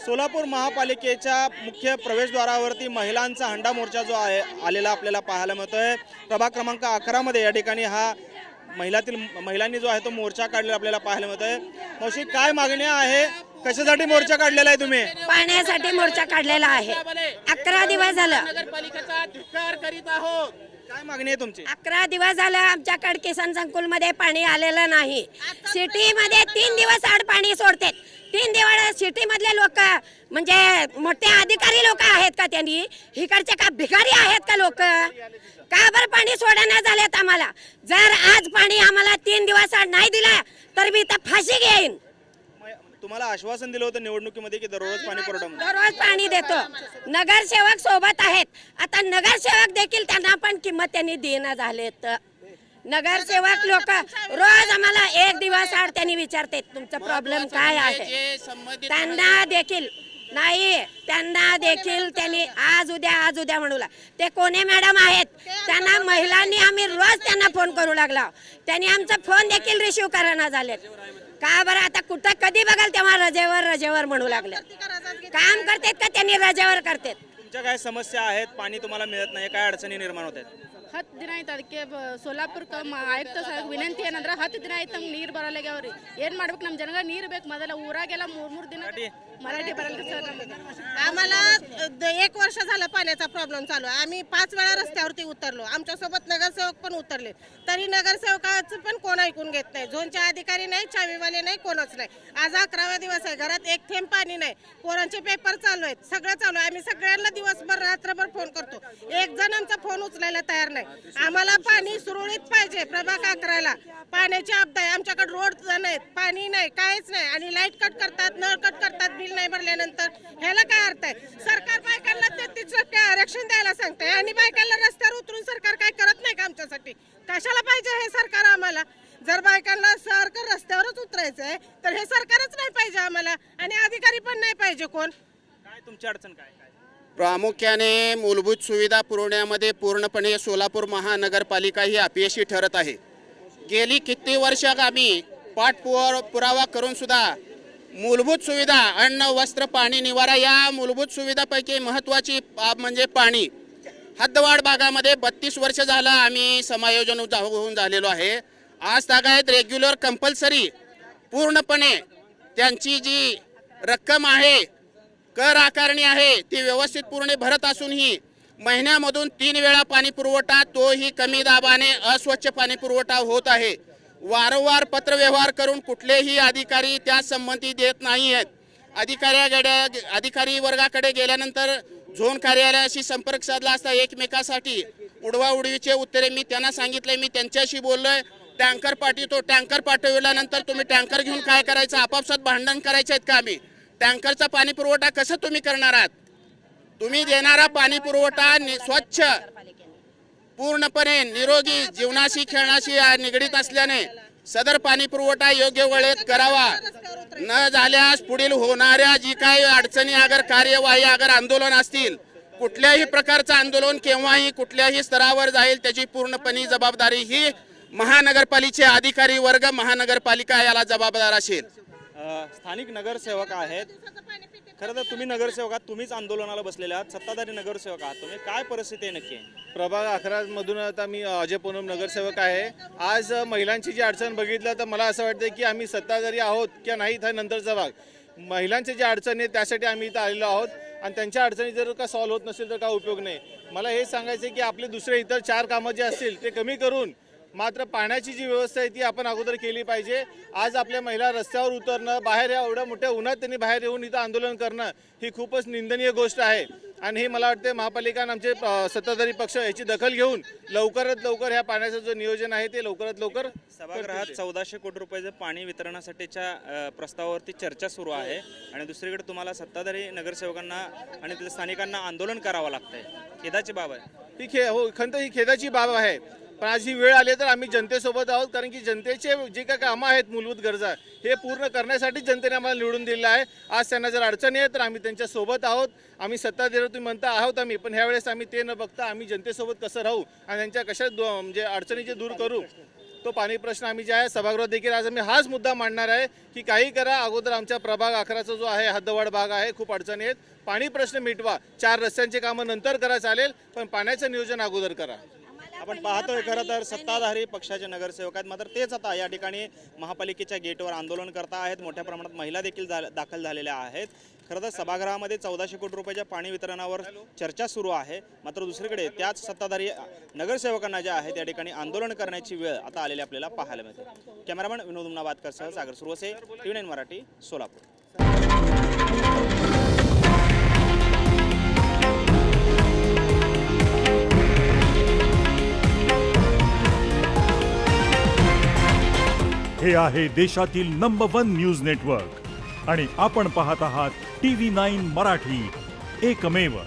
सोलापूर महापालिकेच्या मुख्य प्रवेशद्वारावरती महिलांचा हंडा मोर्चा जो आहे आलेला आपल्याला पाहायला मिळतोय। प्रभाग क्रमांक 11 मध्ये या ठिकाणी हा महिलांनी जो आहे तो मोर्चा काढलेला आपल्याला पाहायला मिळतोय। मावशी, काय मागणी आहे? कशासाठी मोर्चा काढलेला आहे तुम्ही? पाण्यासाठी मोर्चा काढलेला आहे। 11 दिवस झालं नगरपालिकेचा धिक्कार करीत आहोत। काय मागणी आहे तुमची? 11 दिवस झालं आमच्याकडे किसान संकुल मध्ये पाणी आलेलं नाही। सिटी मध्ये 3 दिवस आड पाणी सोडते। 3 दिवस सिटी मधले लोक म्हणजे मोठे अधिकारी लोक आहेत का? त्यांनी इकडचे का भिकारी आहेत का लोक? का बरं पाणी सोडण्यात झालेत आम्हाला? जर आज पाणी आम्हाला 3 दिवस आड नाही दिला तर मी तर फाशी घेईन। तुम्हाला आश्वासन दिलं होतं निवडणुकीमध्ये की दररोज पाणी पुरवठा दररोज पाणी देतो। नगरसेवक सोबत आहेत, आता नगरसेवक देखील त्यांना पण किंमत त्यांनी देणं झालेत। नगरसेवक लोक रोज आम्हाला 1 दिवस आड त्यांनी विचारते तुमचा प्रॉब्लेम काय आहे। त्यांना देखील नाही, त्यांना देखील त्यांनी आज उद्या म्हणूला ते कोणे मॅडम आहेत, त्यांना महिलांनी आम्ही रोज त्यांना फोन करू लागला, त्यांनी आमचा फोन देखील रिसीव करणं झालेत। का बरं? आता कुठं कधी बघाल तेव्हा रजेवर म्हणू लागले। काम करतात का त्यांनी रजेवर करतात? तुमच्या काय समस्या आहेत? पाणी तुम्हाला मिळत नाही, काय अडचणी निर्माण होत आहेत? 10 ದಿನ ಆಯ್ತು ಅದಕ್ಕೆ ಸೋಲಾಪುರ ಆಯುಕ್ತ ಸಾಹೇಬ್ ವಿನಂತಿ ಏನಂದ್ರೆ 10 ದಿನ ಆಯ್ತು ನಮ್ಗೆ ನೀರು ಬರಲ್ಲ ಅವ್ರಿ ಏನ್ ಮಾಡ್ಬೇಕು? ನಮ್ಮ ಜನಗ ನೀರು ಬೇಕು ಮೊದಲ ಊರಾಗೆಲ್ಲ 3 ದಿನ मराठी बरं सर। आम्हाला 1 वर्ष झालं पाण्याचा प्रॉब्लेम चालू आहे। आम्ही 5 वेळा रस्त्यावरती उतरलो, आमच्यासोबत नगरसेवक पण उतरले, तरी नगरसेवकाचं पण कोण ऐकून घेत नाही। झोनचे अधिकारी नाही, चावीवाले नाही, कोणच नाही। आज 11वा दिवस आहे, घरात एक थेंब पाणी नाही, पोरांचे पेपर चालू आहेत, सगळं चालू आहे। आम्ही सगळ्यांना दिवसभर रात्रभर फोन करतो, एक जण आमचा फोन उचलायला तयार नाही। आम्हाला पाणी सुरळीत पाहिजे। प्रभाग 11ला पाण्याची आपदा आहे, आमच्याकडे रोड नाहीत, पाणी नाही, काहीच नाही, आणि लाईट कट करतात, नळ कट करतात बिल नाही भरल्यानंतर। ह्याला काय अर्थ आहे? सरकार बायकांना 33% आरक्षण द्यायला सांगते आणि बायकांना रस्त्यावर उतरून सरकार काय करत नाही का आमच्यासाठी? कशाला पाहिजे हे सरकार आम्हाला? जर बायकांना सरकार रस्त्यावरच उतरायचं आहे तर हे सरकारच नाही पाहिजे आम्हाला, आणि अधिकारी पण नाही पाहिजे कोण। काय तुमची अडचण काय? प्रामुख्याने मूलभूत सुविधा पुरवण्यामध्ये पूर्णपणे सोलापूर महानगरपालिका ही अपयशी ठरत आहे। गेली किती वर्ष आम्ही पाठपुरावा करून सुद्धा मूलभूत सुविधा अन्न वस्त्र पाणी निवारा या मूलभूत सुविधापैकी महत्त्वाची म्हणजे पाणी, हद्दवाढ भागामध्ये 32 वर्ष झालं आम्ही समायोजन होऊन झालेलो आहे। आज तागायत रेग्युलर कंपल्सरी पूर्णपणे त्यांची जी रक्कम आहे, कर आकारणी आहे, ती व्यवस्थित पूर्ण भरत असूनही महिन्यामधून 3 वेळा पाणी पुरवठा, तोही कमी दाबाने अस्वच्छ पाणी पुरवठा होत आहे। वारंवार पत्रव्यवहार करून कुठलेही अधिकारी त्या संबंधी देत नाही आहेत। अधिकारी वर्गाकडे गेल्यानंतर झोन कार्यालयाशी संपर्क साधला असता एकमेकासाठी उडवाउडवीचे उत्तरे मी त्यांना सांगितले, मी त्यांच्याशी बोललोय, टँकर पाठवतो, टँकर पाठवल्यानंतर तुम्ही टँकर घेऊन काय करायचं? आपापसात भांडण करायचे आहेत का? आम्ही टँकरचा पाणी पुरवठा कसं तुम्ही करणार आहात? तुम्ही देणारा पाणी पुरवठा स्वच्छ, पूर्णपणे निरोगी, जीवनाशी खेळण्याशी निगडीत असल्याने सदर पाणी पुरवठा योग्य वेळेत करावा। न झाल्यास पुढील होणाऱ्या जी काही अडचणी, अगर कार्यवाही, अगर आंदोलन असतील, कुठल्याही प्रकारचं आंदोलन केव्हाही कुठल्याही स्तरावर जाईल, त्याची पूर्णपणे जबाबदारी ही महानगरपालिकेचे अधिकारी वर्ग, महानगरपालिका याला जबाबदार असेल। स्थानिक नगरसेवक आहेत, खरं तर तुम्ही नगरसेवक आहात, तुम्हीच आंदोलनाला बसलेले आहात, सत्ताधारी नगरसेवक आहात तुम्ही, काय परिस्थिती आहे नक्की? प्रभाग 11 मधून आता मी अजय पूनम नगरसेवक आहे। आज महिलांची जी अडचण बघितलं तर मला असं वाटतं की आम्ही सत्ताधारी आहोत की नाही हा नंतरचा भाग। महिलांचे जे अडचणी आहेत त्यासाठी आम्ही इथं आलेलो आहोत, आणि त्यांच्या अडचणी जर का सॉल्व्ह होत नसेल तर काय उपयोग नाही। मला हे सांगायचं की आपले दुसरे इतर 4 कामं जे असतील ते कमी करून मात्र पाण्याची जी व्यवस्था आहे ती आपण अगोदर केली पाहिजे। आज आपल्या महिला रस्त्यावर उतरणं, बाहेर या एवढ्या मोठ्या उन्हात त्यांनी बाहेर येऊन इथं आंदोलन करणं ही खूपच निंदनीय गोष्ट आहे, आणि हे मला वाटते महापालिका आणि आमचे सत्ताधारी पक्ष याची दखल घेऊन लवकरात लवकर ह्या पाण्याचं जो नियोजन आहे ते लवकरात लवकर। सभागृहात 1400 कोटी रुपयाचं पाणी वितरणासाठीच्या प्रस्तावावरती चर्चा सुरू आहे, आणि दुसरीकडे तुम्हाला सत्ताधारी नगरसेवकांना आणि तिथल्या स्थानिकांना आंदोलन करावं लागतंय। खेदाची बाब आहे ही खेदाची बाब आहे, पण आज ही वेळ आली तर आम्ही जनतेसोबत आहोत, कारण की जनतेचे जे काही कामं आहेत, मूलभूत गरजा, हे पूर्ण करण्यासाठी जनतेने आम्हाला निवडून दिलेलं आहे। आज त्यांना जर अडचणी आहे तर आम्ही त्यांच्या सोबत आहोत। आम्ही सत्ताधारी तुम्ही म्हणता आहोत आम्ही, पण ह्यावेळेस आम्ही ते न बघता आम्ही जनतेसोबत कसं राहू आणि त्यांच्या कशा म्हणजे अडचणीचे दूर करू तो पाणी प्रश्न आम्ही जे आहे सभागृहात देखील आज आम्ही हाच मुद्दा मांडणार आहे की काही करा, अगोदर आमच्या प्रभाग 11चा जो आहे हद्दवाढ भाग आहे, खूप अडचणी आहेत, पाणी प्रश्न मिटवा. 4 रस्त्यांची कामं नंतर करा चालेल, पण पाण्याचं नियोजन अगोदर करा. आपण पाहतोय खरं तर सत्ताधारी पक्षाचे नगरसेवक आहेत, मात्र तेच आता या ठिकाणी महापालिकेच्या गेटवर आंदोलन करता आहेत. मोठ्या प्रमाणात महिला देखील दाखल झालेल्या आहेत. खरं तर सभागृहामध्ये 1400 कोटी रुपयाच्या पाणी वितरणावर चर्चा सुरू आहे. मात्र दुसरीकडे त्याच सत्ताधारी नगरसेवकांना जे आहे त्या ठिकाणी आंदोलन करण्याची वेळ आता आलेली आपल्याला पाहायला मिळते. कॅमेरामॅन विनोद उमनाबादकरसह सागर सुरवसे, TV9 मराठी, सोलापूर. हे आहे देशातील नंबर 1 न्यूज नेटवर्क आणि आपण पाहत आहात TV9 मराठी, एकमेव.